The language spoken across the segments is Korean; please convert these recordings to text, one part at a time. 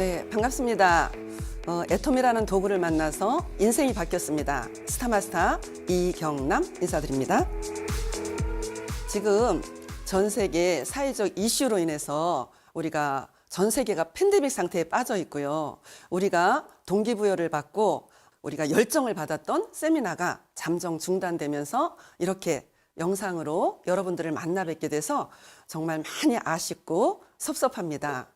네, 반갑습니다. 애톰이라는 도구를 만나서 인생이 바뀌었습니다. 스타마스터 이경남 인사드립니다. 지금 전 세계 사회적 이슈로 인해서 우리가 전 세계가 팬데믹 상태에 빠져 있고요. 우리가 동기부여를 받고 우리가 열정을 받았던 세미나가 잠정 중단되면서 이렇게 영상으로 여러분들을 만나 뵙게 돼서 정말 많이 아쉽고 섭섭합니다.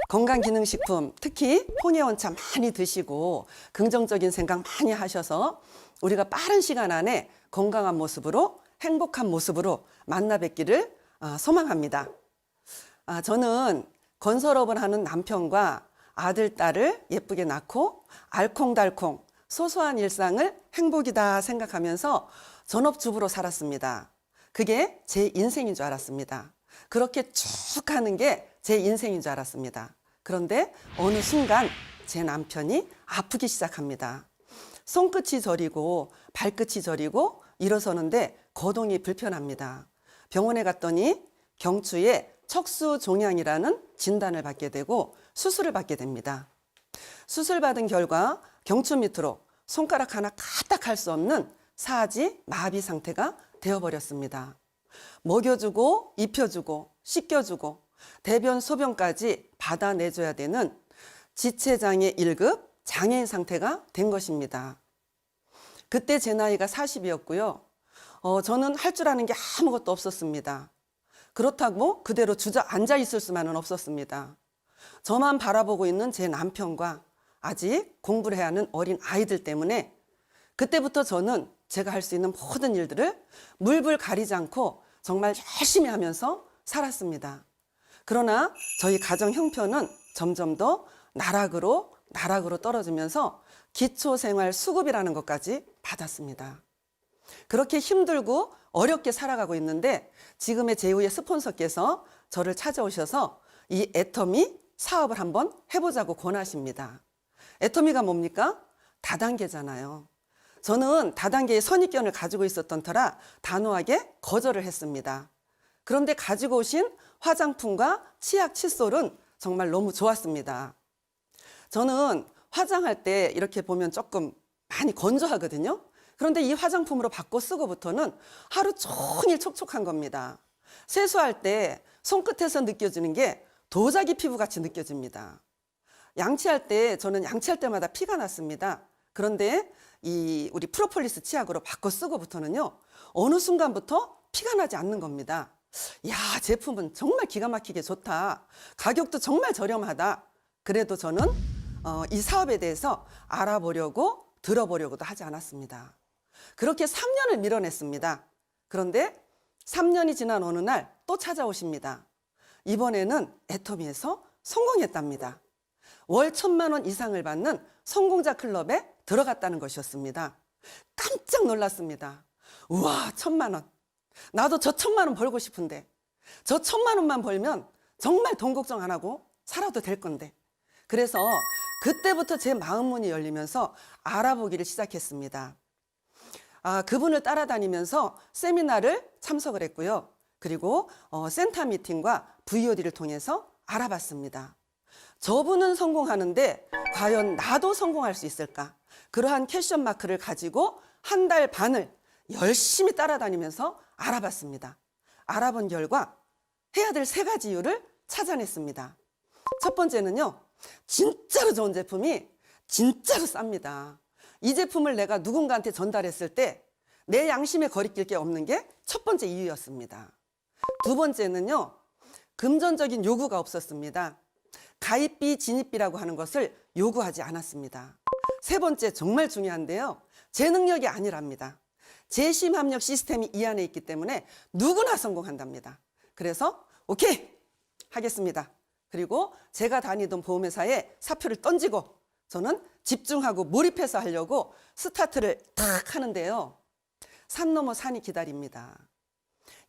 건강기능식품, 특히 포니원차 많이 드시고 긍정적인 생각 많이 하셔서 우리가 빠른 시간 안에 건강한 모습으로 행복한 모습으로 만나 뵙기를 소망합니다. 저는 건설업을 하는 남편과 아들, 딸을 예쁘게 낳고 알콩달콩 소소한 일상을 행복이다 생각하면서 전업주부로 살았습니다. 그게 제 인생인 줄 알았습니다. 그렇게 쭉 가는 게 제 인생인 줄 알았습니다. 그런데 어느 순간 제 남편이 아프기 시작합니다. 손끝이 저리고 발끝이 저리고 일어서는데 거동이 불편합니다. 병원에 갔더니 경추에 척수종양이라는 진단을 받게 되고 수술을 받게 됩니다. 수술 받은 결과 경추 밑으로 손가락 하나 까딱 할 수 없는 사지 마비 상태가 되어버렸습니다. 먹여주고 입혀주고 씻겨주고 대변 소변까지 받아내줘야 되는 지체장애 1급 장애인 상태가 된 것입니다. 그때 제 나이가 40이었고요. 저는 할 줄 아는 게 아무것도 없었습니다. 그렇다고 그대로 주저앉아 있을 수만은 없었습니다. 저만 바라보고 있는 제 남편과 아직 공부를 해야 하는 어린 아이들 때문에 그때부터 저는 제가 할 수 있는 모든 일들을 물불 가리지 않고 정말 열심히 하면서 살았습니다. 그러나 저희 가정 형편은 점점 더 나락으로 떨어지면서 기초생활 수급이라는 것까지 받았습니다. 그렇게 힘들고 어렵게 살아가고 있는데 지금의 제후의 스폰서께서 저를 찾아오셔서 이 애터미 사업을 한번 해보자고 권하십니다. 애터미가 뭡니까? 다단계잖아요. 저는 다단계의 선입견을 가지고 있었던 터라 단호하게 거절을 했습니다. 그런데 가지고 오신 화장품과 치약, 칫솔은 정말 너무 좋았습니다. 저는 화장할 때 이렇게 보면 조금 많이 건조하거든요. 그런데 이 화장품으로 바꿔 쓰고부터는 하루 종일 촉촉한 겁니다. 세수할 때 손끝에서 느껴지는 게 도자기 피부같이 느껴집니다. 양치할 때 저는 양치할 때마다 피가 났습니다. 그런데 우리 프로폴리스 치약으로 바꿔 쓰고부터는요, 어느 순간부터 피가 나지 않는 겁니다. 야, 제품은 정말 기가 막히게 좋다. 가격도 정말 저렴하다. 그래도 저는 이 사업에 대해서 알아보려고 들어보려고도 하지 않았습니다. 그렇게 3년을 밀어냈습니다. 그런데 3년이 지난 어느 날 또 찾아오십니다. 이번에는 애터미에서 성공했답니다. 월 1,000만 원 이상을 받는 성공자 클럽에 들어갔다는 것이었습니다. 깜짝 놀랐습니다. 우와, 1,000만 원. 나도 저 1,000만 원 벌고 싶은데 저 1,000만 원만 벌면 정말 돈 걱정 안 하고 살아도 될 건데. 그래서 그때부터 제 마음문이 열리면서 알아보기를 시작했습니다. 그분을 따라다니면서 세미나를 참석을 했고요. 그리고 센터 미팅과 VOD를 통해서 알아봤습니다. 저분은 성공하는데 과연 나도 성공할 수 있을까? 그러한 퀘션 마크를 가지고 한 달 반을 열심히 따라다니면서 알아봤습니다. 알아본 결과 해야 될 3가지 이유를 찾아냈습니다. 첫 번째는요, 진짜로 좋은 제품이 진짜로 쌉니다. 이 제품을 내가 누군가한테 전달했을 때 내 양심에 거리낄 게 없는 게 첫 번째 이유였습니다. 두 번째는요, 금전적인 요구가 없었습니다. 가입비, 진입비라고 하는 것을 요구하지 않았습니다. 세 번째, 정말 중요한데요, 제 능력이 아니랍니다. 재심 합력 시스템이 이 안에 있기 때문에 누구나 성공한답니다. 그래서 오케이 하겠습니다. 그리고 제가 다니던 보험회사에 사표를 던지고 저는 집중하고 몰입해서 하려고 스타트를 탁 하는데요, 산 넘어 산이 기다립니다.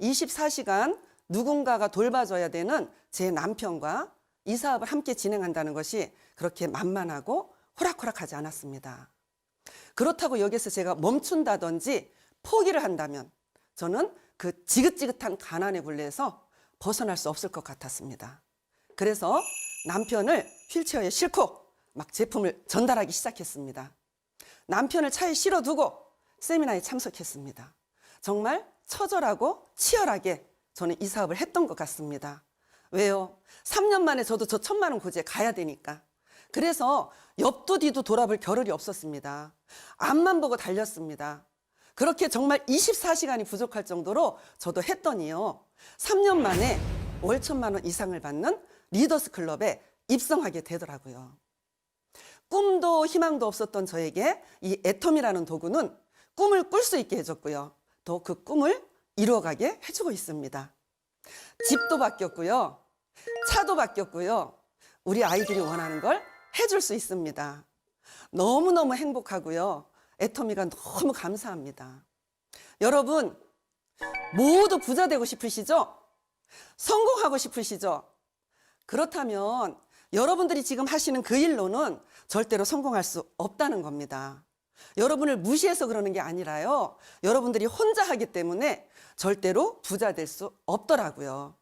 24시간 누군가가 돌봐줘야 되는 제 남편과 이 사업을 함께 진행한다는 것이 그렇게 만만하고 호락호락하지 않았습니다. 그렇다고 여기서 제가 멈춘다든지 포기를 한다면 저는 그 지긋지긋한 가난의 굴레에서 벗어날 수 없을 것 같았습니다. 그래서 남편을 휠체어에 싣고 막 제품을 전달하기 시작했습니다. 남편을 차에 실어두고 세미나에 참석했습니다. 정말 처절하고 치열하게 저는 이 사업을 했던 것 같습니다. 왜요? 3년 만에 저도 저 1,000만 원 고지에 가야 되니까. 그래서 옆도 뒤도 돌아볼 겨를이 없었습니다. 앞만 보고 달렸습니다. 그렇게 정말 24시간이 부족할 정도로 저도 했더니요. 3년 만에 월 1,000만 원 이상을 받는 리더스 클럽에 입성하게 되더라고요. 꿈도 희망도 없었던 저에게 이 애텀이라는 도구는 꿈을 꿀 수 있게 해줬고요. 또 그 꿈을 이루어가게 해주고 있습니다. 집도 바뀌었고요. 차도 바뀌었고요. 우리 아이들이 원하는 걸 해줄 수 있습니다. 너무너무 행복하고요. 애터미가 너무 감사합니다. 여러분, 모두 부자 되고 싶으시죠? 성공하고 싶으시죠? 그렇다면 여러분들이 지금 하시는 그 일로는 절대로 성공할 수 없다는 겁니다. 여러분을 무시해서 그러는 게 아니라요. 여러분들이 혼자 하기 때문에 절대로 부자 될 수 없더라고요.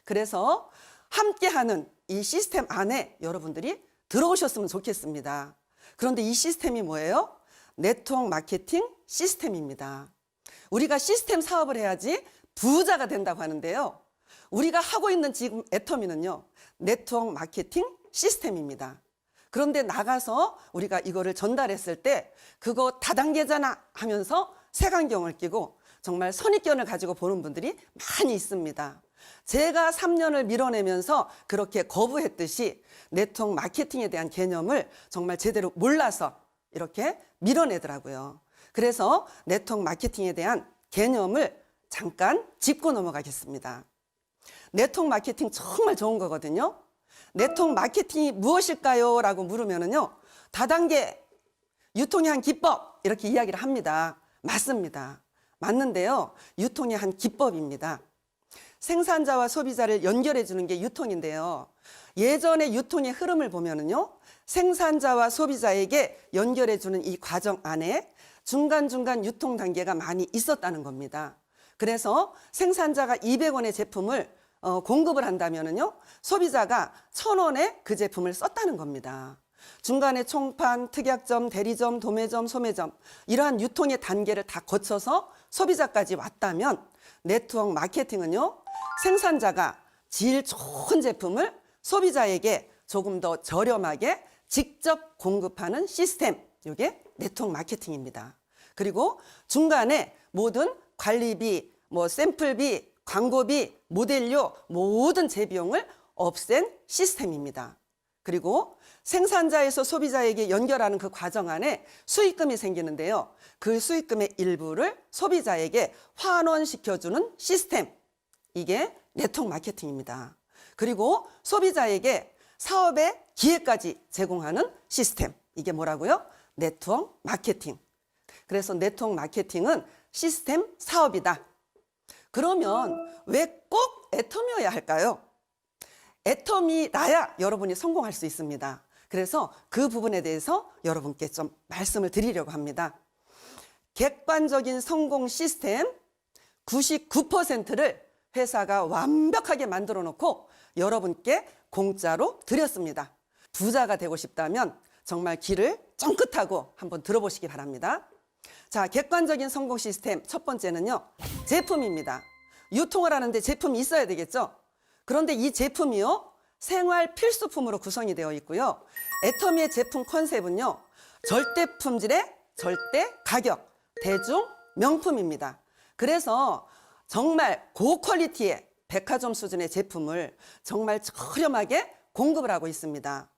그래서 함께하는 이 시스템 안에 여러분들이 들어오셨으면 좋겠습니다. 그런데 이 시스템이 뭐예요? 네트워크 마케팅 시스템입니다. 우리가 시스템 사업을 해야지 부자가 된다고 하는데요. 우리가 하고 있는 지금 애터미는요. 네트워크 마케팅 시스템입니다. 그런데 나가서 우리가 이거를 전달했을 때 그거 다단계잖아 하면서 색안경을 끼고 정말 선입견을 가지고 보는 분들이 많이 있습니다. 제가 3년을 밀어내면서 그렇게 거부했듯이 네트워크 마케팅에 대한 개념을 정말 제대로 몰라서 이렇게 밀어내더라고요. 그래서 네트워크 마케팅에 대한 개념을 잠깐 짚고 넘어가겠습니다. 네트워크 마케팅 정말 좋은 거거든요. 네트워크 마케팅이 무엇일까요? 라고 물으면요. 다단계 유통의 한 기법 이렇게 이야기를 합니다. 맞습니다. 맞는데요. 유통의 한 기법입니다. 생산자와 소비자를 연결해 주는 게 유통인데요. 예전의 유통의 흐름을 보면은요. 생산자와 소비자에게 연결해 주는 이 과정 안에 중간중간 유통 단계가 많이 있었다는 겁니다. 그래서 생산자가 200원의 제품을 공급을 한다면은요. 소비자가 1,000원에 그 제품을 썼다는 겁니다. 중간에 총판, 특약점, 대리점, 도매점, 소매점 이러한 유통의 단계를 다 거쳐서 소비자까지 왔다면 네트워크 마케팅은요. 생산자가 질 좋은 제품을 소비자에게 조금 더 저렴하게 직접 공급하는 시스템, 이게 네트워크 마케팅입니다. 그리고 중간에 모든 관리비, 샘플비, 광고비, 모델료 모든 재비용을 없앤 시스템입니다. 그리고 생산자에서 소비자에게 연결하는 그 과정 안에 수익금이 생기는데요. 그 수익금의 일부를 소비자에게 환원시켜주는 시스템, 이게 네트워크 마케팅입니다. 그리고 소비자에게 사업의 기회까지 제공하는 시스템, 이게 뭐라고요? 네트워크 마케팅. 그래서 네트워크 마케팅은 시스템 사업이다. 그러면 왜 꼭 애텀이어야 할까요? 애텀이라야 여러분이 성공할 수 있습니다. 그래서 그 부분에 대해서 여러분께 좀 말씀을 드리려고 합니다. 객관적인 성공 시스템 99%를 회사가 완벽하게 만들어 놓고 여러분께 공짜로 드렸습니다. 부자가 되고 싶다면 정말 길을 쫑긋하고 한번 들어보시기 바랍니다. 자, 객관적인 성공 시스템 첫 번째는요. 제품입니다. 유통을 하는데 제품이 있어야 되겠죠? 그런데 이 제품이요. 생활 필수품으로 구성이 되어 있고요. 애터미의 제품 컨셉은요. 절대 품질의 절대 가격, 대중 명품입니다. 그래서 정말 고퀄리티의 백화점 수준의 제품을 정말 저렴하게 공급을 하고 있습니다.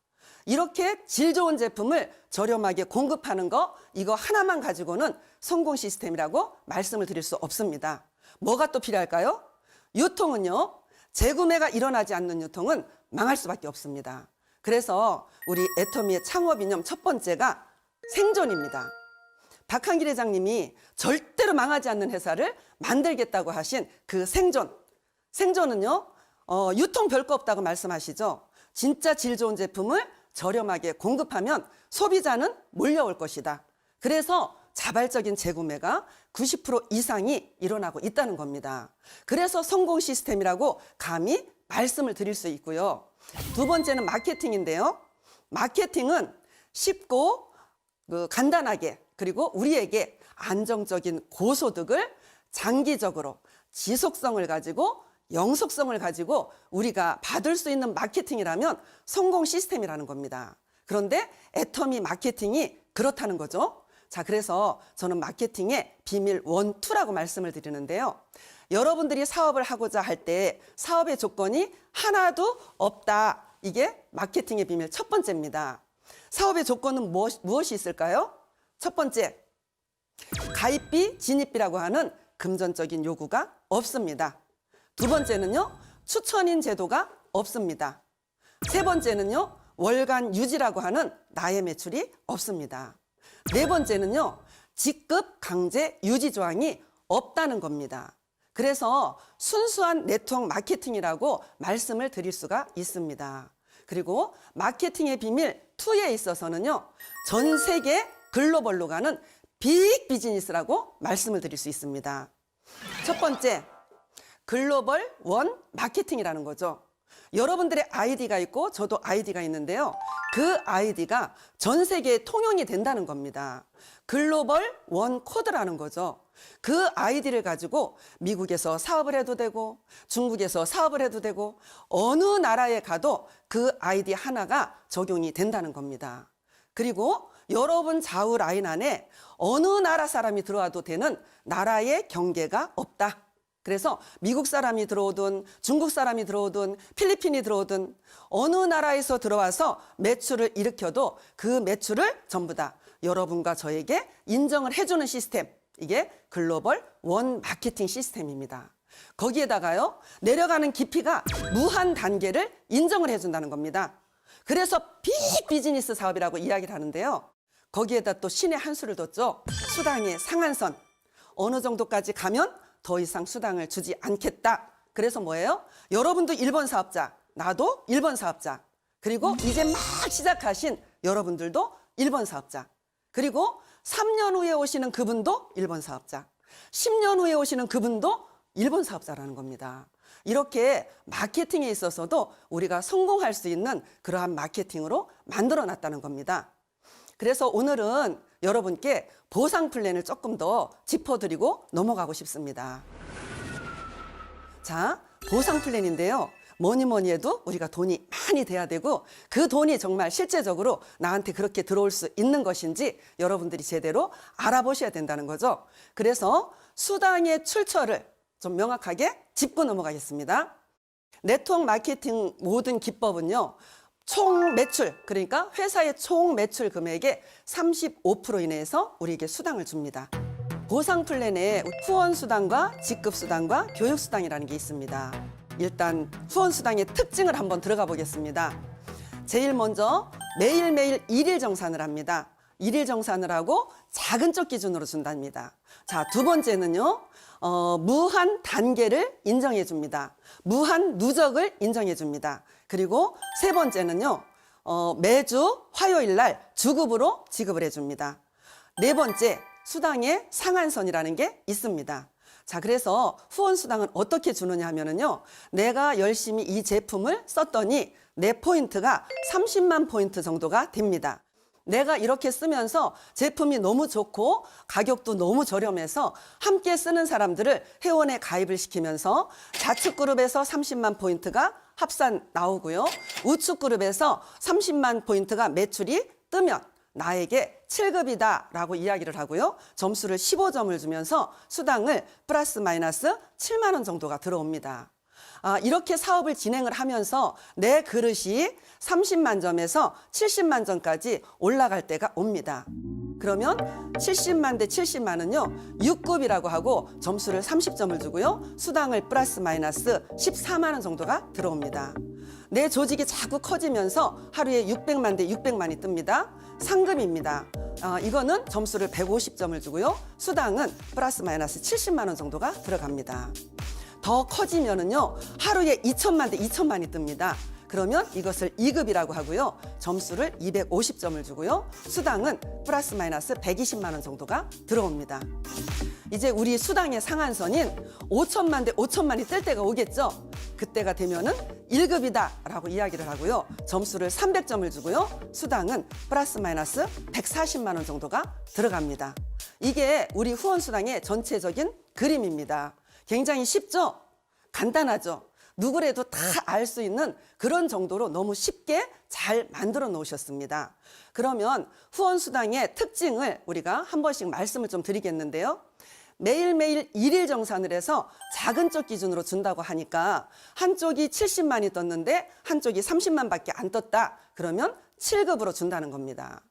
이렇게 질 좋은 제품을 저렴하게 공급하는 거 이거 하나만 가지고는 성공 시스템이라고 말씀을 드릴 수 없습니다. 뭐가 또 필요할까요? 유통은요. 재구매가 일어나지 않는 유통은 망할 수밖에 없습니다. 그래서 우리 애터미의 창업 이념 첫 번째가 생존입니다. 박한길 회장님이 절대로 망하지 않는 회사를 만들겠다고 하신 그 생존. 생존은요. 유통 별거 없다고 말씀하시죠. 진짜 질 좋은 제품을 저렴하게 공급하면 소비자는 몰려올 것이다. 그래서 자발적인 재구매가 90% 이상이 일어나고 있다는 겁니다. 그래서 성공 시스템이라고 감히 말씀을 드릴 수 있고요. 두 번째는 마케팅인데요. 마케팅은 쉽고 간단하게, 그리고 우리에게 안정적인 고소득을 장기적으로 지속성을 가지고 영속성을 가지고 우리가 받을 수 있는 마케팅이라면 성공 시스템이라는 겁니다. 그런데 애터미 마케팅이 그렇다는 거죠. 자, 그래서 저는 마케팅의 비밀 1, 2라고 말씀을 드리는데요. 여러분들이 사업을 하고자 할 때 사업의 조건이 하나도 없다. 이게 마케팅의 비밀 첫 번째입니다. 사업의 조건은 무엇이 있을까요? 첫 번째, 가입비, 진입비라고 하는 금전적인 요구가 없습니다. 두 번째는요, 추천인 제도가 없습니다. 세 번째는요, 월간 유지라고 하는 나의 매출이 없습니다. 네 번째는요, 직급 강제 유지 조항이 없다는 겁니다. 그래서 순수한 네트워크 마케팅이라고 말씀을 드릴 수가 있습니다. 그리고 마케팅의 비밀 2에 있어서는요, 전 세계 글로벌로 가는 빅 비즈니스라고 말씀을 드릴 수 있습니다. 첫 번째, 글로벌 원 마케팅이라는 거죠. 여러분들의 아이디가 있고 저도 아이디가 있는데요. 그 아이디가 전 세계에 통용이 된다는 겁니다. 글로벌 원 코드라는 거죠. 그 아이디를 가지고 미국에서 사업을 해도 되고 중국에서 사업을 해도 되고 어느 나라에 가도 그 아이디 하나가 적용이 된다는 겁니다. 그리고 여러분 좌우 라인 안에 어느 나라 사람이 들어와도 되는 나라의 경계가 없다. 그래서 미국 사람이 들어오든 중국 사람이 들어오든 필리핀이 들어오든 어느 나라에서 들어와서 매출을 일으켜도 그 매출을 전부 다 여러분과 저에게 인정을 해주는 시스템, 이게 글로벌 원 마케팅 시스템입니다. 거기에다가요, 내려가는 깊이가 무한 단계를 인정을 해준다는 겁니다. 그래서 빅 비즈니스 사업이라고 이야기를 하는데요. 거기에다 또 신의 한 수를 뒀죠. 수당의 상한선. 어느 정도까지 가면 더 이상 수당을 주지 않겠다. 그래서 뭐예요? 여러분도 1번 사업자, 나도 1번 사업자, 그리고 이제 막 시작하신 여러분들도 1번 사업자, 그리고 3년 후에 오시는 그분도 1번 사업자, 10년 후에 오시는 그분도 1번 사업자라는 겁니다. 이렇게 마케팅에 있어서도 우리가 성공할 수 있는 그러한 마케팅으로 만들어 놨다는 겁니다. 그래서 오늘은 여러분께 보상 플랜을 조금 더 짚어드리고 넘어가고 싶습니다. 자, 보상 플랜인데요. 뭐니 해도 우리가 돈이 많이 돼야 되고 그 돈이 정말 실제적으로 나한테 그렇게 들어올 수 있는 것인지 여러분들이 제대로 알아보셔야 된다는 거죠. 그래서 수당의 출처를 좀 명확하게 짚고 넘어가겠습니다. 네트워크 마케팅 모든 기법은요, 총 매출, 그러니까 회사의 총 매출 금액의 35% 이내에서 우리에게 수당을 줍니다. 보상 플랜에 후원 수당과 직급 수당과 교육 수당이라는 게 있습니다. 일단 후원 수당의 특징을 한번 들어가 보겠습니다. 제일 먼저 매일매일 일일 정산을 합니다. 일일 정산을 하고 작은 쪽 기준으로 준답니다. 자, 두 번째는요, 무한 단계를 인정해 줍니다. 무한 누적을 인정해 줍니다. 그리고 세 번째는요, 매주 화요일 날 주급으로 지급을 해줍니다. 네 번째, 수당의 상한선이라는 게 있습니다. 자, 그래서 후원 수당은 어떻게 주느냐 하면은요, 내가 열심히 이 제품을 썼더니 내 포인트가 30만 포인트 정도가 됩니다. 내가 이렇게 쓰면서 제품이 너무 좋고 가격도 너무 저렴해서 함께 쓰는 사람들을 회원에 가입을 시키면서 좌측 그룹에서 30만 포인트가 합산 나오고요. 우측 그룹에서 30만 포인트가 매출이 뜨면 나에게 7급이다 라고 이야기를 하고요. 점수를 15점을 주면서 수당을 플러스 마이너스 7만 원 정도가 들어옵니다. 이렇게 사업을 진행을 하면서 내 그릇이 30만 점에서 70만 점까지 올라갈 때가 옵니다. 그러면 70만 대 70만은요, 6급이라고 하고 점수를 30점을 주고요. 수당을 플러스 마이너스 14만 원 정도가 들어옵니다. 내 조직이 자꾸 커지면서 하루에 600만 대 600만이 뜹니다. 상급입니다. 이거는 점수를 150점을 주고요. 수당은 플러스 마이너스 70만 원 정도가 들어갑니다. 더 커지면은요, 하루에 2천만 대 2천만이 뜹니다. 그러면 이것을 2급이라고 하고요. 점수를 250점을 주고요. 수당은 플러스 마이너스 120만 원 정도가 들어옵니다. 이제 우리 수당의 상한선인 5천만 대 5천만이 뜰 때가 오겠죠. 그때가 되면은 1급이다라고 이야기를 하고요. 점수를 300점을 주고요. 수당은 플러스 마이너스 140만 원 정도가 들어갑니다. 이게 우리 후원수당의 전체적인 그림입니다. 굉장히 쉽죠? 간단하죠? 누구라도 다 알 수 있는 그런 정도로 너무 쉽게 잘 만들어 놓으셨습니다. 그러면 후원수당의 특징을 우리가 한 번씩 말씀을 좀 드리겠는데요. 매일매일 일일 정산을 해서 작은 쪽 기준으로 준다고 하니까 한쪽이 70만이 떴는데 한쪽이 30만밖에 안 떴다. 그러면 7급으로 준다는 겁니다.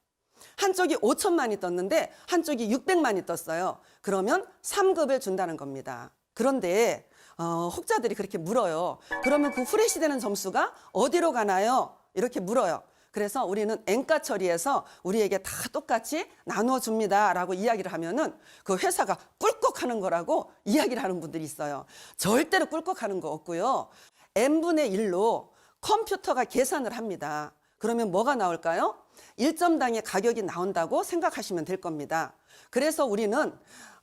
한쪽이 5천만이 떴는데 한쪽이 600만이 떴어요. 그러면 3급을 준다는 겁니다. 그런데 혹자들이 그렇게 물어요. 그러면 그 후레시 되는 점수가 어디로 가나요? 이렇게 물어요. 그래서 우리는 N가 처리해서 우리에게 다 똑같이 나눠줍니다 라고 이야기를 하면은 그 회사가 꿀꺽하는 거라고 이야기를 하는 분들이 있어요. 절대로 꿀꺽하는 거 없고요. N분의 1로 컴퓨터가 계산을 합니다. 그러면 뭐가 나올까요? 1점당의 가격이 나온다고 생각하시면 될 겁니다. 그래서 우리는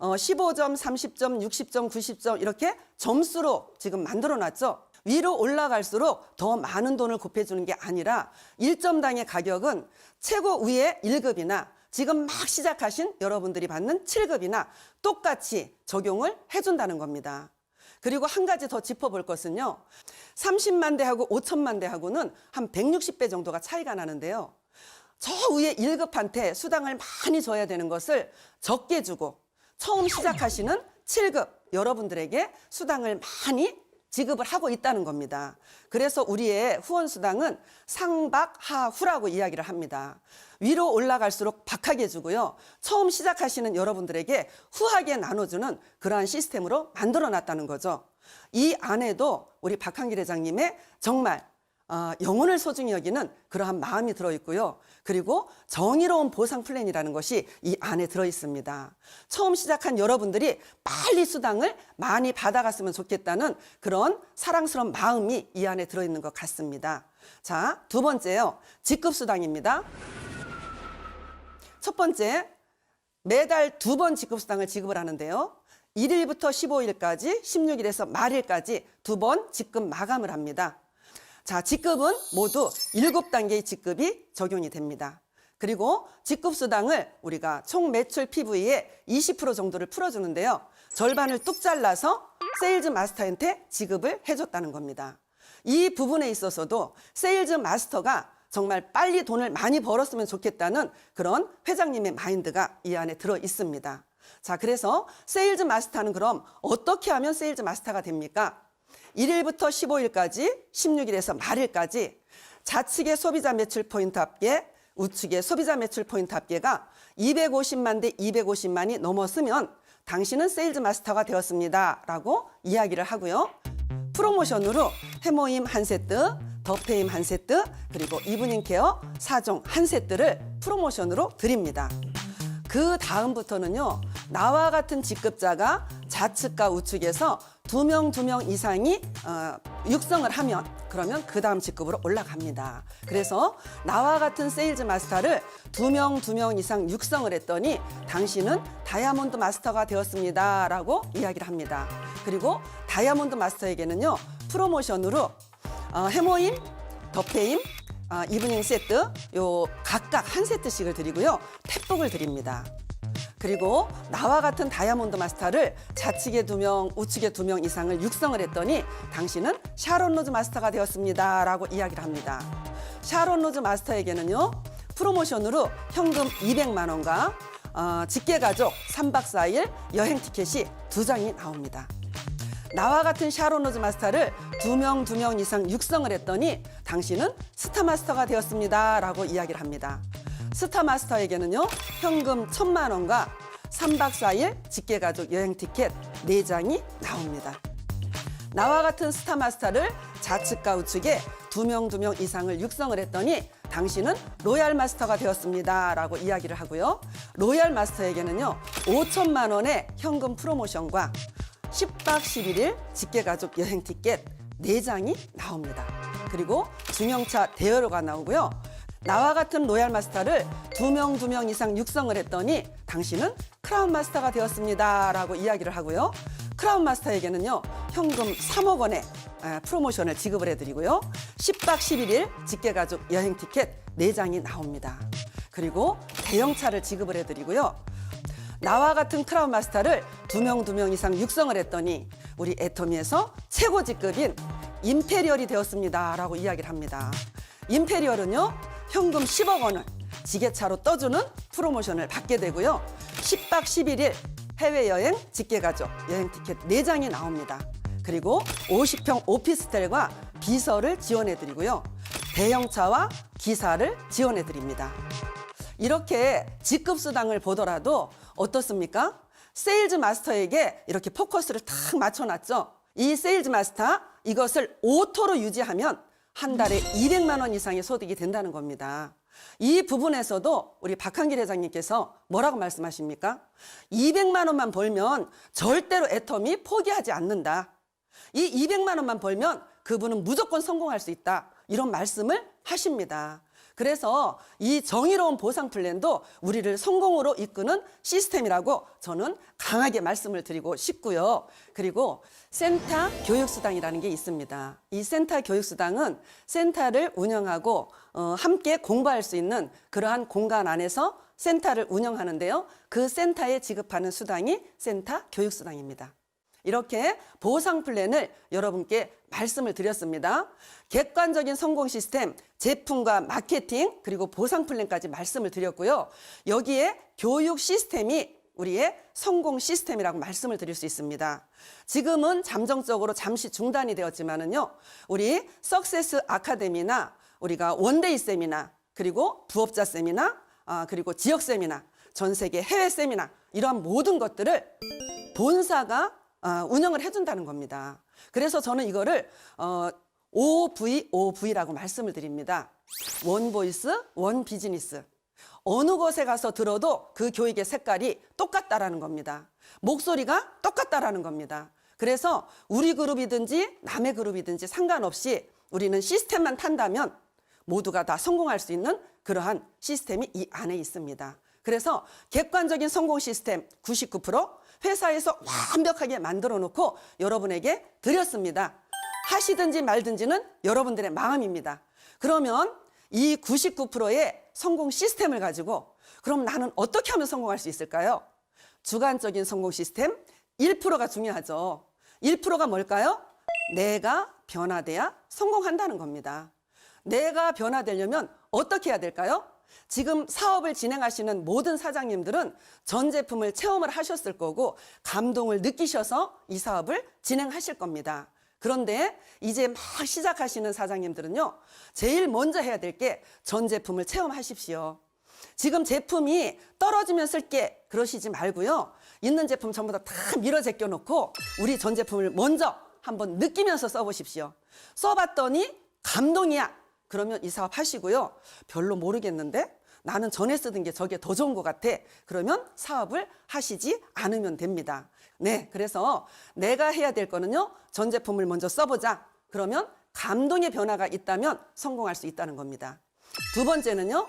15점, 30점, 60점, 90점 이렇게 점수로 지금 만들어 놨죠. 위로 올라갈수록 더 많은 돈을 곱해주는 게 아니라 1점당의 가격은 최고 위의 1급이나 지금 막 시작하신 여러분들이 받는 7급이나 똑같이 적용을 해준다는 겁니다. 그리고 한 가지 더 짚어볼 것은요. 30만 대하고 5천만 대하고는 한 160배 정도가 차이가 나는데요. 저 위에 1급한테 수당을 많이 줘야 되는 것을 적게 주고 처음 시작하시는 7급 여러분들에게 수당을 많이 지급을 하고 있다는 겁니다. 그래서 우리의 후원수당은 상박하후라고 이야기를 합니다. 위로 올라갈수록 박하게 주고요. 처음 시작하시는 여러분들에게 후하게 나눠주는 그러한 시스템으로 만들어놨다는 거죠. 이 안에도 우리 박한길 회장님의 정말 영혼을 소중히 여기는 그러한 마음이 들어있고요. 그리고 정의로운 보상 플랜이라는 것이 이 안에 들어있습니다. 처음 시작한 여러분들이 빨리 수당을 많이 받아갔으면 좋겠다는 그런 사랑스러운 마음이 이 안에 들어있는 것 같습니다. 자, 두 번째요. 직급수당입니다. 첫 번째, 매달 2번 직급수당을 지급을 하는데요. 1일부터 15일까지, 16일에서 말일까지 2번 직급 마감을 합니다. 자, 직급은 모두 7단계의 직급이 적용이 됩니다. 그리고 직급수당을 우리가 총 매출 PV의 20% 정도를 풀어주는데요. 절반을 뚝 잘라서 세일즈 마스터한테 지급을 해줬다는 겁니다. 이 부분에 있어서도 세일즈 마스터가 정말 빨리 돈을 많이 벌었으면 좋겠다는 그런 회장님의 마인드가 이 안에 들어 있습니다. 자, 그래서 세일즈 마스터는 그럼 어떻게 하면 세일즈 마스터가 됩니까? 1일부터 15일까지, 16일에서 말일까지 좌측의 소비자 매출 포인트 합계, 우측의 소비자 매출 포인트 합계가 250만 대 250만이 넘었으면 당신은 세일즈 마스터가 되었습니다 라고 이야기를 하고요. 프로모션으로 해모임 한 세트, 더페임 한 세트, 그리고 이브닝 케어 4종 한 세트를 프로모션으로 드립니다. 그 다음부터는요. 나와 같은 직급자가 좌측과 우측에서 2명 이상이 육성을 하면 그러면 그 다음 직급으로 올라갑니다. 그래서 나와 같은 세일즈 마스터를 2명 이상 육성을 했더니 당신은 다이아몬드 마스터가 되었습니다 라고 이야기를 합니다. 그리고 다이아몬드 마스터에게는요. 프로모션으로 해모임, 더페임, 이브닝 세트 요 각각 한 세트씩을 드리고요. 탭북을 드립니다. 그리고 나와 같은 다이아몬드 마스터를 좌측에 2명, 우측에 2명 이상을 육성을 했더니 당신은 샤론 로즈 마스터가 되었습니다 라고 이야기를 합니다. 샤론 로즈 마스터에게는요. 프로모션으로 현금 200만 원과 직계가족 3박 4일 여행 티켓이 2장이 나옵니다. 나와 같은 샤론 로즈 마스터를 2명 이상 육성을 했더니 당신은 스타 마스터가 되었습니다 라고 이야기를 합니다. 스타 마스터에게는요. 현금 1,000만 원과 3박 4일 직계가족 여행 티켓 4장이 나옵니다. 나와 같은 스타 마스터를 좌측과 우측에 2명 이상을 육성을 했더니 당신은 로얄 마스터가 되었습니다 라고 이야기를 하고요. 로얄 마스터에게는요. 5천만 원의 현금 프로모션과 10박 11일 직계가족 여행 티켓 4장이 나옵니다. 그리고 중형차 대여료가 나오고요. 나와 같은 로얄 마스터를 2명 이상 육성을 했더니 당신은 크라운 마스터가 되었습니다 라고 이야기를 하고요. 크라운 마스터에게는요 현금 3억 원의 프로모션을 지급을 해드리고요. 10박 11일 직계가족 여행 티켓 4장이 나옵니다. 그리고 대형차를 지급을 해드리고요. 나와 같은 크라운 마스터를 2명 이상 육성을 했더니 우리 애터미에서 최고 직급인 임페리얼이 되었습니다 라고 이야기를 합니다. 임페리얼은요 현금 10억 원을 지게차로 떠주는 프로모션을 받게 되고요. 10박 11일 해외여행 직계가족 여행 티켓 4장이 나옵니다. 그리고 50평 오피스텔과 비서를 지원해드리고요. 대형차와 기사를 지원해드립니다. 이렇게 직급수당을 보더라도 어떻습니까? 세일즈 마스터에게 이렇게 포커스를 탁 맞춰놨죠. 이 세일즈 마스터 이것을 오토로 유지하면 한 달에 200만 원 이상의 소득이 된다는 겁니다. 이 부분에서도 우리 박한길 회장님께서 뭐라고 말씀하십니까? 200만 원만 벌면 절대로 애텀이 포기하지 않는다. 이 200만 원만 벌면 그분은 무조건 성공할 수 있다. 이런 말씀을 하십니다. 그래서 이 정의로운 보상 플랜도 우리를 성공으로 이끄는 시스템이라고 저는 강하게 말씀을 드리고 싶고요. 그리고 센터 교육수당이라는 게 있습니다. 이 센터 교육수당은 센터를 운영하고 함께 공부할 수 있는 그러한 공간 안에서 센터를 운영하는데요. 그 센터에 지급하는 수당이 센터 교육수당입니다. 이렇게 보상 플랜을 여러분께 말씀을 드렸습니다. 객관적인 성공 시스템, 제품과 마케팅, 그리고 보상 플랜까지 말씀을 드렸고요. 여기에 교육 시스템이 우리의 성공 시스템이라고 말씀을 드릴 수 있습니다. 지금은 잠정적으로 잠시 중단이 되었지만은요, 우리 석세스 아카데미나 우리가 원데이 세미나, 그리고 부업자 세미나, 그리고 지역 세미나, 전 세계 해외 세미나, 이러한 모든 것들을 본사가 운영을 해준다는 겁니다. 그래서 저는 이거를 OV라고 말씀을 드립니다. 원 보이스, 원 비즈니스. 어느 곳에 가서 들어도 그 교육의 색깔이 똑같다라는 겁니다. 목소리가 똑같다라는 겁니다. 그래서 우리 그룹이든지 남의 그룹이든지 상관없이 우리는 시스템만 탄다면 모두가 다 성공할 수 있는 그러한 시스템이 이 안에 있습니다. 그래서 객관적인 성공 시스템 99% 회사에서 완벽하게 만들어 놓고 여러분에게 드렸습니다. 하시든지 말든지는 여러분들의 마음입니다. 그러면 이 99%의 성공 시스템을 가지고 그럼 나는 어떻게 하면 성공할 수 있을까요? 주관적인 성공 시스템 1%가 중요하죠. 1%가 뭘까요? 내가 변화돼야 성공한다는 겁니다. 내가 변화되려면 어떻게 해야 될까요? 지금 사업을 진행하시는 모든 사장님들은 전 제품을 체험을 하셨을 거고 감동을 느끼셔서 이 사업을 진행하실 겁니다. 그런데 이제 막 시작하시는 사장님들은요, 제일 먼저 해야 될 게 전 제품을 체험하십시오. 지금 제품이 떨어지면 쓸게 그러시지 말고요. 있는 제품 전부 다 밀어 제껴 놓고 우리 전 제품을 먼저 한번 느끼면서 써보십시오. 써봤더니 감동이야. 그러면 이 사업 하시고요. 별로 모르겠는데 나는 전에 쓰던 게 저게 더 좋은 것 같아. 그러면 사업을 하시지 않으면 됩니다. 네, 그래서 내가 해야 될 거는요. 전 제품을 먼저 써보자. 그러면 감동의 변화가 있다면 성공할 수 있다는 겁니다. 두 번째는요.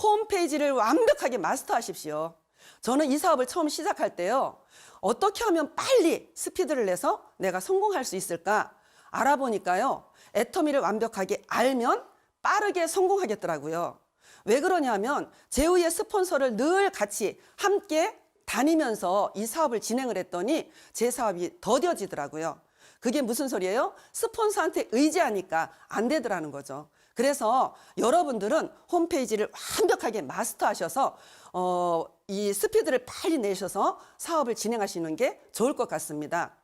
홈페이지를 완벽하게 마스터하십시오. 저는 이 사업을 처음 시작할 때요. 어떻게 하면 빨리 스피드를 내서 내가 성공할 수 있을까 알아보니까요. 애터미를 완벽하게 알면 빠르게 성공하겠더라고요. 왜 그러냐면 제후의 스폰서를 늘 같이 함께 다니면서 이 사업을 진행을 했더니 제 사업이 더뎌지더라고요. 그게 무슨 소리예요? 스폰서한테 의지하니까 안 되더라는 거죠. 그래서 여러분들은 홈페이지를 완벽하게 마스터하셔서 이 스피드를 빨리 내셔서 사업을 진행하시는 게 좋을 것 같습니다.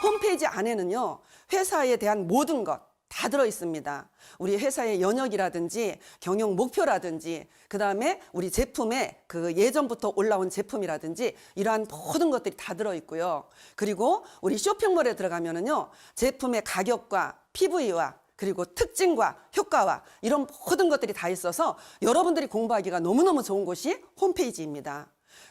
홈페이지 안에는요, 회사에 대한 모든 것 다 들어 있습니다. 우리 회사의 연역이라든지 경영 목표라든지 그다음에 우리 제품의 그 예전부터 올라온 제품이라든지 이러한 모든 것들이 다 들어 있고요. 그리고 우리 쇼핑몰에 들어가면은요, 제품의 가격과 PV와 그리고 특징과 효과와 이런 모든 것들이 다 있어서 여러분들이 공부하기가 너무너무 좋은 곳이 홈페이지입니다.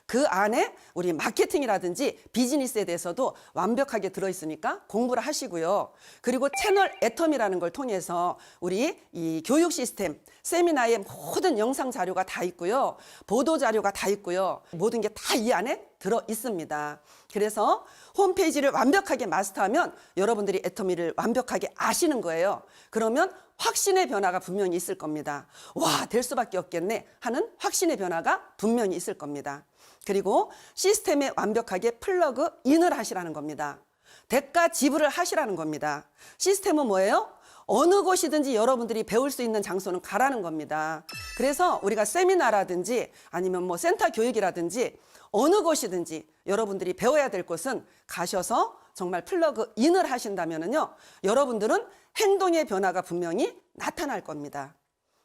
그 안에 우리 마케팅이라든지 비즈니스에 대해서도 완벽하게 들어있으니까 공부를 하시고요. 그리고 채널 애텀이라는 걸 통해서 우리 이 교육 시스템 세미나의 모든 영상 자료가 다 있고요. 보도 자료가 다 있고요. 모든 게 다 이 안에 들어 있습니다. 그래서 홈페이지를 완벽하게 마스터하면 여러분들이 애터미를 완벽하게 아시는 거예요. 그러면 확신의 변화가 분명히 있을 겁니다. 와, 될 수밖에 없겠네 하는 확신의 변화가 분명히 있을 겁니다. 그리고 시스템에 완벽하게 플러그 인을 하시라는 겁니다. 대가 지불을 하시라는 겁니다. 시스템은 뭐예요? 어느 곳이든지 여러분들이 배울 수 있는 장소는 가라는 겁니다. 그래서 우리가 세미나라든지 아니면 뭐 센터 교육이라든지 어느 곳이든지 여러분들이 배워야 될 곳은 가셔서 정말 플러그 인을 하신다면요, 여러분들은 행동의 변화가 분명히 나타날 겁니다.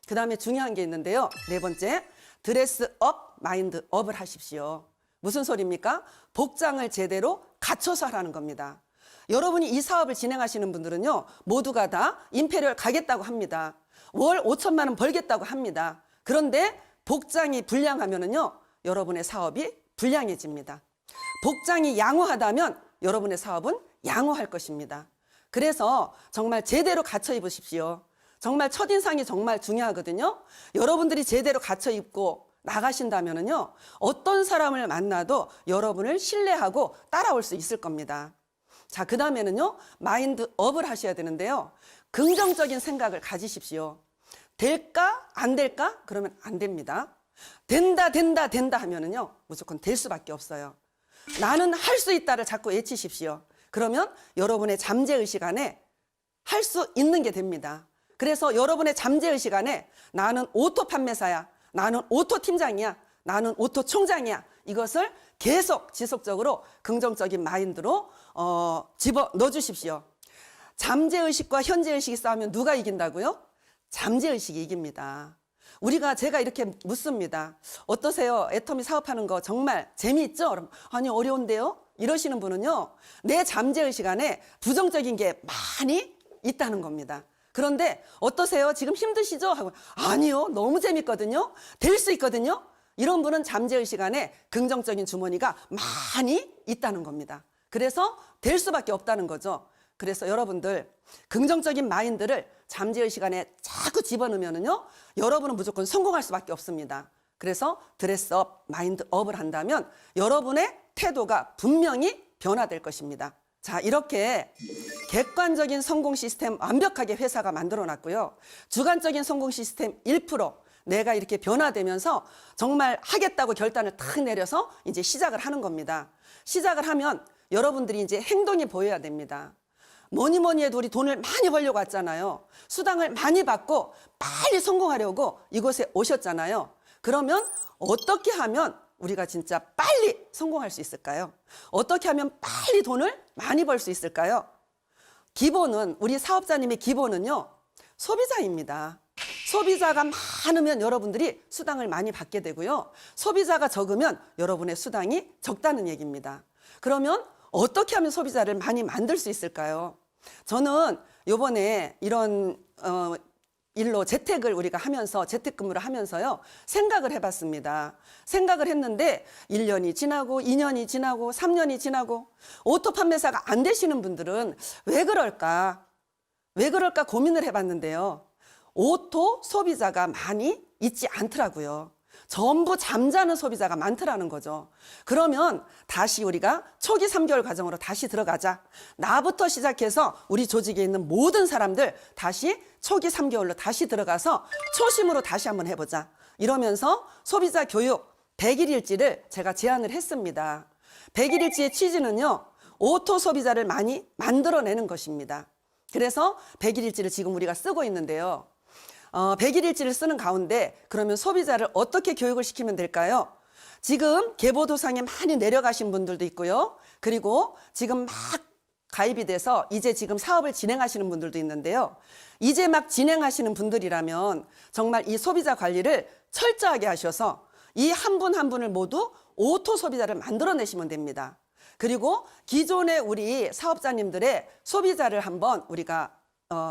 그 다음에 중요한 게 있는데요. 네 번째, 드레스 업, 마인드 업을 하십시오. 무슨 소리입니까? 복장을 제대로 갖춰서 하라는 겁니다. 여러분이 이 사업을 진행하시는 분들은요, 모두가 다 임페리얼 가겠다고 합니다. 월 5천만 원 벌겠다고 합니다. 그런데 복장이 불량하면은요, 여러분의 사업이 불량해집니다. 복장이 양호하다면 여러분의 사업은 양호할 것입니다. 그래서 정말 제대로 갖춰 입으십시오. 정말 첫인상이 정말 중요하거든요. 여러분들이 제대로 갖춰 입고 나가신다면은요, 어떤 사람을 만나도 여러분을 신뢰하고 따라올 수 있을 겁니다. 자, 그 다음에는요, 마인드 업을 하셔야 되는데요. 긍정적인 생각을 가지십시오. 될까? 안 될까? 그러면 안 됩니다. 된다, 된다, 된다 하면은요, 무조건 될 수밖에 없어요. 나는 할 수 있다를 자꾸 외치십시오. 그러면 여러분의 잠재의식 안에 할 수 있는 게 됩니다. 그래서 여러분의 잠재의식 안에 나는 오토 판매사야, 나는 오토 팀장이야, 나는 오토 총장이야, 이것을 계속 지속적으로 긍정적인 마인드로 집어 넣어주십시오. 잠재의식과 현재의식이 싸우면 누가 이긴다고요? 잠재의식이 이깁니다. 제가 이렇게 묻습니다. 어떠세요? 애터미 사업하는 거 정말 재미있죠? 그럼 아니 어려운데요? 이러시는 분은요, 내 잠재의식 안에 부정적인 게 많이 있다는 겁니다. 그런데 어떠세요? 지금 힘드시죠? 하고 아니요, 너무 재밌거든요. 될 수 있거든요. 이런 분은 잠재의식 안에 긍정적인 주머니가 많이 있다는 겁니다. 그래서 될 수밖에 없다는 거죠. 그래서 여러분들 긍정적인 마인드를 잠재의식 안에 자꾸 집어넣으면요, 여러분은 무조건 성공할 수밖에 없습니다. 그래서 드레스업, 마인드업을 한다면 여러분의 태도가 분명히 변화될 것입니다. 자, 이렇게 객관적인 성공 시스템 완벽하게 회사가 만들어 놨고요. 주관적인 성공 시스템 1%, 내가 이렇게 변화되면서 정말 하겠다고 결단을 탁 내려서 이제 시작을 하는 겁니다. 시작을 하면 여러분들이 이제 행동이 보여야 됩니다. 뭐니 해도 우리 돈을 많이 벌려고 왔잖아요. 수당을 많이 받고 빨리 성공하려고 이곳에 오셨잖아요. 그러면 어떻게 하면 우리가 진짜 빨리 성공할 수 있을까요? 어떻게 하면 빨리 돈을 많이 벌 수 있을까요? 기본은, 우리 사업자님의 기본은요, 소비자입니다. 소비자가 많으면 여러분들이 수당을 많이 받게 되고요. 소비자가 적으면 여러분의 수당이 적다는 얘기입니다. 그러면 어떻게 하면 소비자를 많이 만들 수 있을까요? 저는 요번에 이런 일로 재택을 우리가 하면서, 재택근무를 하면서요, 생각을 해봤습니다. 생각을 했는데 1년이 지나고 2년이 지나고 3년이 지나고 오토 판매사가 안 되시는 분들은 왜 그럴까? 왜 그럴까 고민을 해봤는데요. 오토 소비자가 많이 있지 않더라고요. 전부 잠자는 소비자가 많더라는 거죠. 그러면 다시 우리가 초기 3개월 과정으로 다시 들어가자. 나부터 시작해서 우리 조직에 있는 모든 사람들 다시 초기 3개월로 다시 들어가서 초심으로 다시 한번 해보자. 이러면서 소비자 교육 100일 일지를 제가 제안을 했습니다. 100일 일지의 취지는요, 오토 소비자를 많이 만들어내는 것입니다. 그래서 100일 일지를 지금 우리가 쓰고 있는데요. 100일 일지를 쓰는 가운데 그러면 소비자를 어떻게 교육을 시키면 될까요? 지금 계보도상에 많이 내려가신 분들도 있고요. 그리고 지금 막 가입이 돼서 이제 지금 사업을 진행하시는 분들도 있는데요. 이제 막 진행하시는 분들이라면 정말 이 소비자 관리를 철저하게 하셔서 이 한 분 한 분을 모두 오토 소비자를 만들어내시면 됩니다. 그리고 기존의 우리 사업자님들의 소비자를 한번 우리가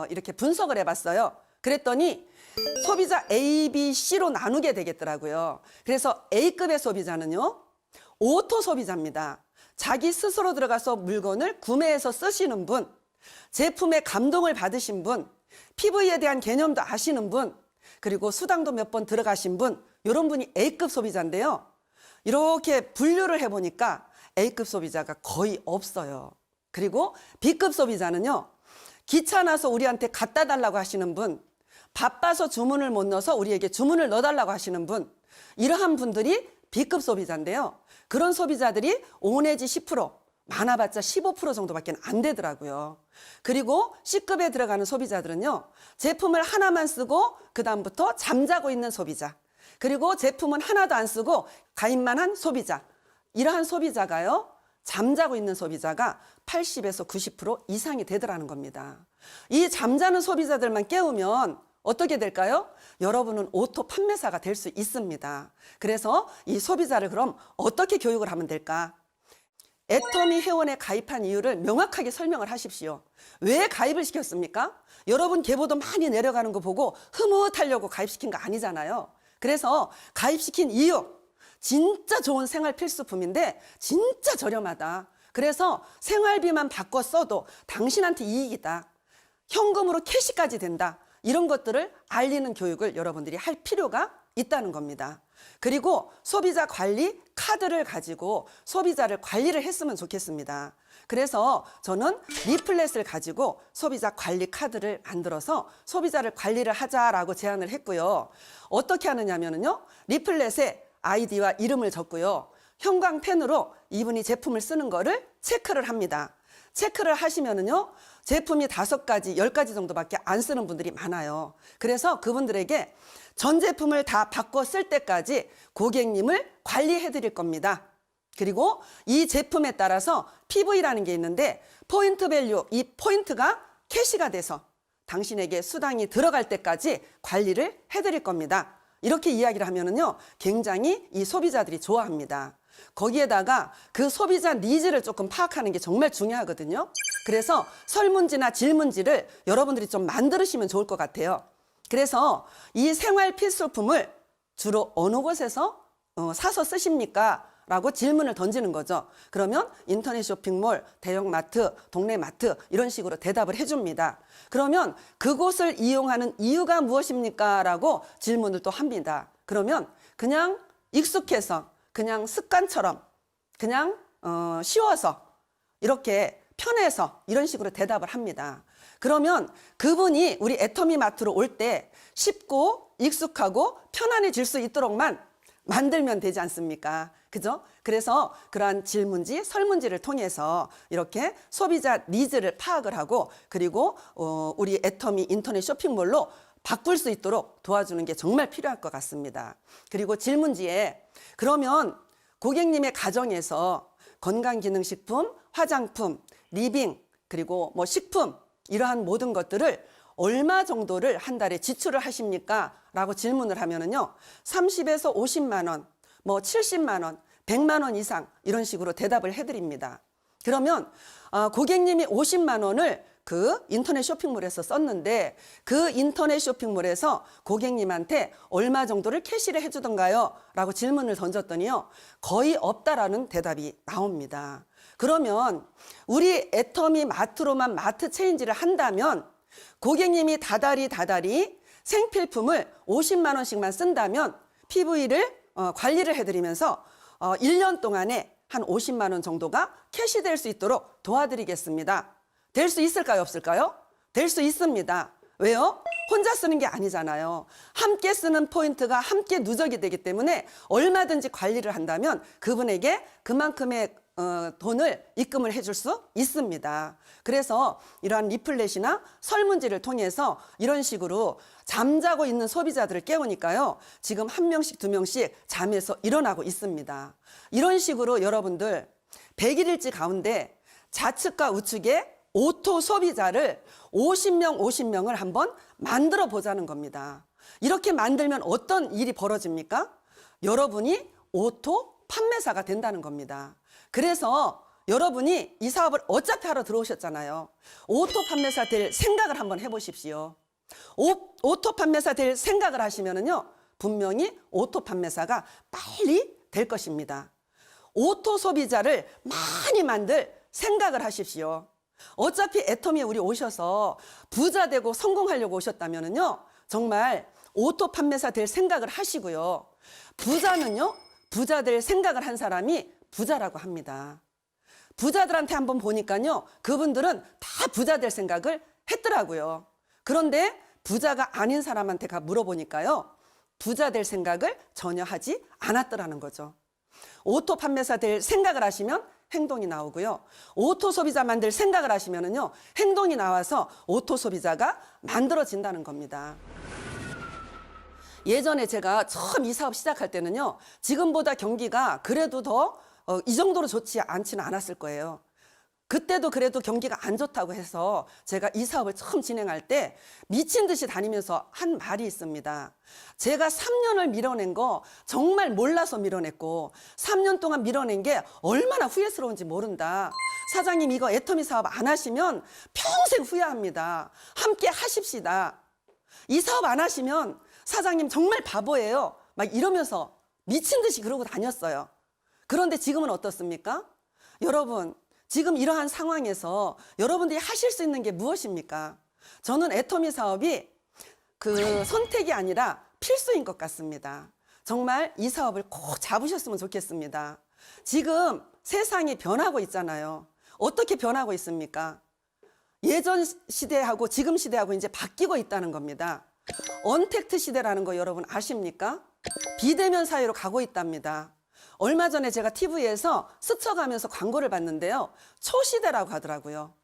이렇게 분석을 해봤어요. 그랬더니 소비자 A, B, C로 나누게 되겠더라고요. 그래서 A급의 소비자는요, 오토 소비자입니다. 자기 스스로 들어가서 물건을 구매해서 쓰시는 분, 제품에 감동을 받으신 분, PV에 대한 개념도 아시는 분, 그리고 수당도 몇 번 들어가신 분, 이런 분이 A급 소비자인데요. 이렇게 분류를 해보니까 A급 소비자가 거의 없어요. 그리고 B급 소비자는요, 귀찮아서 우리한테 갖다 달라고 하시는 분, 바빠서 주문을 못 넣어서 우리에게 주문을 넣어달라고 하시는 분, 이러한 분들이 B급 소비자인데요. 그런 소비자들이 5 내지 10%, 많아봤자 15% 정도밖에 안 되더라고요. 그리고 C급에 들어가는 소비자들은요, 제품을 하나만 쓰고 그 다음부터 잠자고 있는 소비자, 그리고 제품은 하나도 안 쓰고 가입만 한 소비자, 이러한 소비자가요, 잠자고 있는 소비자가 80에서 90% 이상이 되더라는 겁니다. 이 잠자는 소비자들만 깨우면 어떻게 될까요? 여러분은 오토 판매사가 될 수 있습니다. 그래서 이 소비자를 그럼 어떻게 교육을 하면 될까? 애터미 회원에 가입한 이유를 명확하게 설명을 하십시오. 왜 가입을 시켰습니까? 여러분 계보도 많이 내려가는 거 보고 흐뭇하려고 가입시킨 거 아니잖아요. 그래서 가입시킨 이유, 진짜 좋은 생활 필수품인데 진짜 저렴하다. 그래서 생활비만 바꿔 써도 당신한테 이익이다. 현금으로 캐시까지 된다. 이런 것들을 알리는 교육을 여러분들이 할 필요가 있다는 겁니다. 그리고 소비자 관리 카드를 가지고 소비자를 관리를 했으면 좋겠습니다. 그래서 저는 리플렛을 가지고 소비자 관리 카드를 만들어서 소비자를 관리를 하자라고 제안을 했고요. 어떻게 하느냐면요, 리플렛에 아이디와 이름을 적고요, 형광펜으로 이분이 제품을 쓰는 거를 체크를 합니다. 체크를 하시면은요, 제품이 5가지, 10가지 정도밖에 안 쓰는 분들이 많아요. 그래서 그분들에게 전 제품을 다 바꿔 쓸 때까지 고객님을 관리해 드릴 겁니다. 그리고 이 제품에 따라서 PV라는 게 있는데 포인트 밸류, 이 포인트가 캐시가 돼서 당신에게 수당이 들어갈 때까지 관리를 해 드릴 겁니다. 이렇게 이야기를 하면은요, 굉장히 이 소비자들이 좋아합니다. 거기에다가 그 소비자 니즈를 조금 파악하는 게 정말 중요하거든요. 그래서 설문지나 질문지를 여러분들이 좀 만들으시면 좋을 것 같아요. 그래서 이 생활 필수품을 주로 어느 곳에서 사서 쓰십니까? 라고 질문을 던지는 거죠. 그러면 인터넷 쇼핑몰, 대형마트, 동네 마트 이런 식으로 대답을 해줍니다. 그러면 그곳을 이용하는 이유가 무엇입니까? 라고 질문을 또 합니다. 그러면 그냥 익숙해서, 그냥 습관처럼, 그냥 쉬워서, 이렇게 편해서 이런 식으로 대답을 합니다. 그러면 그분이 우리 애터미 마트로 올 때 쉽고 익숙하고 편안해질 수 있도록만 만들면 되지 않습니까? 그죠? 그래서 그러한 질문지, 설문지를 통해서 이렇게 소비자 니즈를 파악을 하고, 그리고 우리 애터미 인터넷 쇼핑몰로 바꿀 수 있도록 도와주는 게 정말 필요할 것 같습니다. 그리고 질문지에 그러면 고객님의 가정에서 건강기능식품, 화장품, 리빙, 그리고 뭐 식품, 이러한 모든 것들을 얼마 정도를 한 달에 지출을 하십니까? 라고 질문을 하면은요, 30에서 50만 원, 뭐 70만 원, 100만 원 이상 이런 식으로 대답을 해드립니다. 그러면 고객님이 50만 원을 그 인터넷 쇼핑몰에서 썼는데 그 인터넷 쇼핑몰에서 고객님한테 얼마 정도를 캐시를 해주던가요? 라고 질문을 던졌더니요, 거의 없다라는 대답이 나옵니다. 그러면 우리 애터미 마트로만 마트 체인지를 한다면 고객님이 다달이 생필품을 50만 원씩만 쓴다면 PV를 관리를 해드리면서 1년 동안에 한 50만 원 정도가 캐시될 수 있도록 도와드리겠습니다. 될 수 있을까요? 없을까요? 될 수 있습니다. 왜요? 혼자 쓰는 게 아니잖아요. 함께 쓰는 포인트가 함께 누적이 되기 때문에 얼마든지 관리를 한다면 그분에게 그만큼의 돈을 입금을 해줄 수 있습니다. 그래서 이러한 리플렛이나 설문지를 통해서 이런 식으로 잠자고 있는 소비자들을 깨우니까요, 지금 1명씩 2명씩 잠에서 일어나고 있습니다. 이런 식으로 여러분들 100일일지 가운데 좌측과 우측에 오토 소비자를 50명을 한번 만들어 보자는 겁니다. 이렇게 만들면 어떤 일이 벌어집니까? 여러분이 오토 판매사가 된다는 겁니다. 그래서 여러분이 이 사업을 어차피 하러 들어오셨잖아요. 오토 판매사 될 생각을 한번 해보십시오. 오토 판매사 될 생각을 하시면은요, 분명히 오토 판매사가 빨리 될 것입니다. 오토 소비자를 많이 만들 생각을 하십시오. 어차피 애터미에 우리 오셔서 부자 되고 성공하려고 오셨다면은요, 정말 오토 판매사 될 생각을 하시고요. 부자는요, 부자 될 생각을 한 사람이 부자라고 합니다. 부자들한테 한번 보니까요, 그분들은 다 부자 될 생각을 했더라고요. 그런데 부자가 아닌 사람한테 가 물어보니까요, 부자 될 생각을 전혀 하지 않았더라는 거죠. 오토 판매사 될 생각을 하시면 행동이 나오고요. 오토 소비자 만들 생각을 하시면은요, 행동이 나와서 오토 소비자가 만들어진다는 겁니다. 예전에 제가 처음 이 사업 시작할 때는요, 지금보다 경기가 그래도 더 이 정도로 좋지 않지는 않았을 거예요. 그때도 그래도 경기가 안 좋다고 해서 제가 이 사업을 처음 진행할 때 미친 듯이 다니면서 한 말이 있습니다. 제가 3년을 밀어낸 거 정말 몰라서 밀어냈고 3년 동안 밀어낸 게 얼마나 후회스러운지 모른다. 사장님, 이거 애터미 사업 안 하시면 평생 후회합니다. 함께 하십시다. 이 사업 안 하시면 사장님 정말 바보예요. 막 이러면서 미친 듯이 그러고 다녔어요. 그런데 지금은 어떻습니까? 여러분, 지금 이러한 상황에서 여러분들이 하실 수 있는 게 무엇입니까? 저는 애터미 사업이 그 선택이 아니라 필수인 것 같습니다. 정말 이 사업을 꼭 잡으셨으면 좋겠습니다. 지금 세상이 변하고 있잖아요. 어떻게 변하고 있습니까? 예전 시대하고 지금 시대하고 이제 바뀌고 있다는 겁니다. 언택트 시대라는 거 여러분 아십니까? 비대면 사회로 가고 있답니다. 얼마 전에 제가 TV에서 스쳐가면서 광고를 봤는데요. 초시대라고 하더라고요.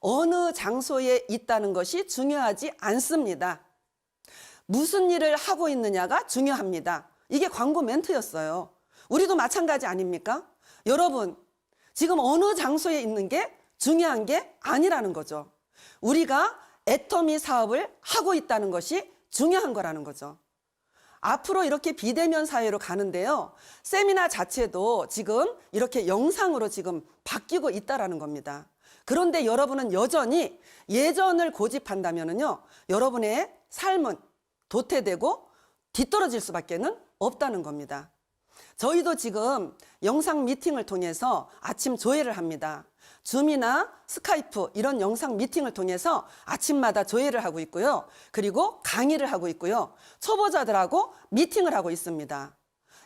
어느 장소에 있다는 것이 중요하지 않습니다. 무슨 일을 하고 있느냐가 중요합니다. 이게 광고 멘트였어요. 우리도 마찬가지 아닙니까? 여러분, 지금 어느 장소에 있는 게 중요한 게 아니라는 거죠. 우리가 애터미 사업을 하고 있다는 것이 중요한 거라는 거죠. 앞으로 이렇게 비대면 사회로 가는데요. 세미나 자체도 지금 이렇게 영상으로 지금 바뀌고 있다라는 겁니다. 그런데 여러분은 여전히 예전을 고집한다면요, 여러분의 삶은 도태되고 뒤떨어질 수밖에는 없다는 겁니다. 저희도 지금 영상 미팅을 통해서 아침 조회를 합니다. 줌이나 스카이프 이런 영상 미팅을 통해서 아침마다 조회를 하고 있고요. 그리고 강의를 하고 있고요. 초보자들하고 미팅을 하고 있습니다.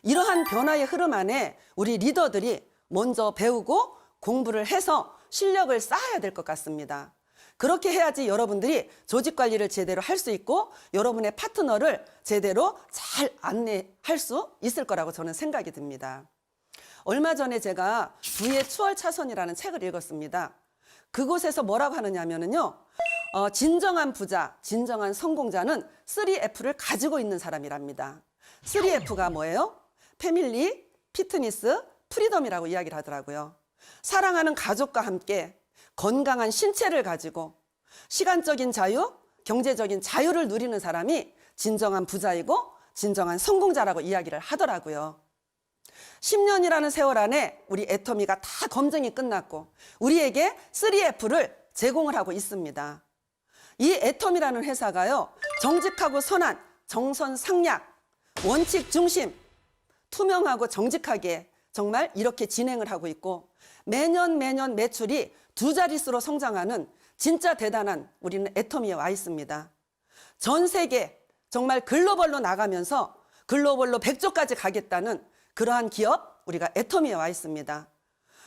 이러한 변화의 흐름 안에 우리 리더들이 먼저 배우고 공부를 해서 실력을 쌓아야 될 것 같습니다. 그렇게 해야지 여러분들이 조직 관리를 제대로 할 수 있고 여러분의 파트너를 제대로 잘 안내할 수 있을 거라고 저는 생각이 듭니다. 얼마 전에 제가 부의 추월 차선이라는 책을 읽었습니다. 그곳에서 뭐라고 하느냐면요. 진정한 부자, 진정한 성공자는 3F를 가지고 있는 사람이랍니다. 3F가 뭐예요? 패밀리, 피트니스, 프리덤이라고 이야기를 하더라고요. 사랑하는 가족과 함께 건강한 신체를 가지고 시간적인 자유, 경제적인 자유를 누리는 사람이 진정한 부자이고 진정한 성공자라고 이야기를 하더라고요. 10년이라는 세월 안에 우리 애터미가 다 검증이 끝났고 우리에게 3F를 제공을 하고 있습니다. 이 애터미라는 회사가요, 정직하고 선한 정선상약, 원칙 중심, 투명하고 정직하게 정말 이렇게 진행을 하고 있고 매년 매출이 2자릿수로 성장하는 진짜 대단한 우리는 애터미에 와 있습니다. 전 세계 정말 글로벌로 나가면서 글로벌로 100조까지 가겠다는 그러한 기업 우리가 애터미에 와 있습니다.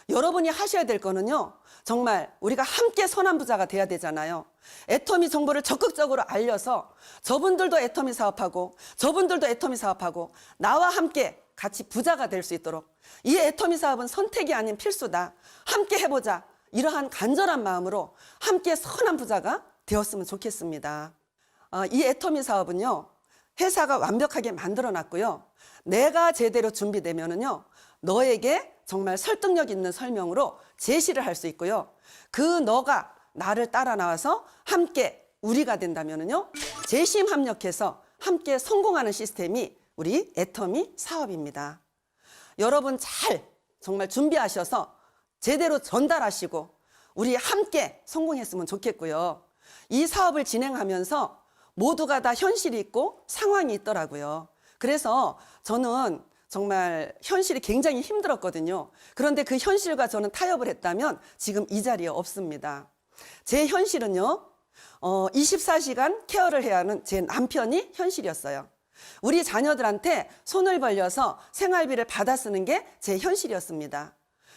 여러분이 하셔야 될 거는요, 정말 우리가 함께 선한 부자가 돼야 되잖아요. 애터미 정보를 적극적으로 알려서 저분들도 애터미 사업하고 저분들도 애터미 사업하고 나와 함께 같이 부자가 될 수 있도록 이 애터미 사업은 선택이 아닌 필수다. 함께 해보자. 이러한 간절한 마음으로 함께 선한 부자가 되었으면 좋겠습니다. 이 애터미 사업은요, 회사가 완벽하게 만들어놨고요. 내가 제대로 준비되면은요, 너에게 정말 설득력 있는 설명으로 제시를 할 수 있고요. 그 너가 나를 따라 나와서 함께 우리가 된다면은요, 재심 합력해서 함께 성공하는 시스템이 우리 애터미 사업입니다. 여러분 정말 준비하셔서 제대로 전달하시고 우리 함께 성공했으면 좋겠고요. 이 사업을 진행하면서 모두가 다 현실이 있고 상황이 있더라고요. 그래서 저는 정말 현실이 굉장히 힘들었거든요. 그런데 그 현실과 저는 타협을 했다면 지금 이 자리에 없습니다. 제 현실은요, 24시간 케어를 해야 하는 제 남편이 현실이었어요. 우리 자녀들한테 손을 벌려서 생활비를 받아 쓰는 게 제 현실이었습니다.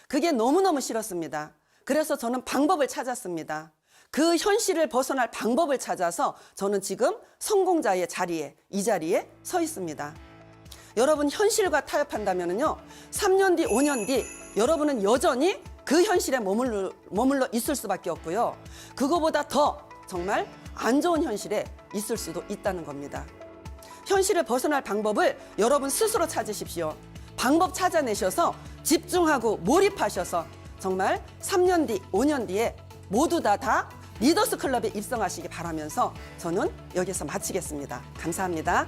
그게 너무너무 싫었습니다. 그래서 저는 방법을 찾았습니다. 그 현실을 벗어날 방법을 찾아서 저는 지금 성공자의 자리에, 이 자리에 서 있습니다. 여러분, 현실과 타협한다면요, 3년 뒤, 5년 뒤 여러분은 여전히 그 현실에 머물러 있을 수밖에 없고요. 그거보다 더 정말 안 좋은 현실에 있을 수도 있다는 겁니다. 현실을 벗어날 방법을 여러분 스스로 찾으십시오. 방법 찾아내셔서 집중하고 몰입하셔서 정말 3년 뒤, 5년 뒤에 모두 다 리더스 클럽에 입성하시기 바라면서 저는 여기서 마치겠습니다. 감사합니다.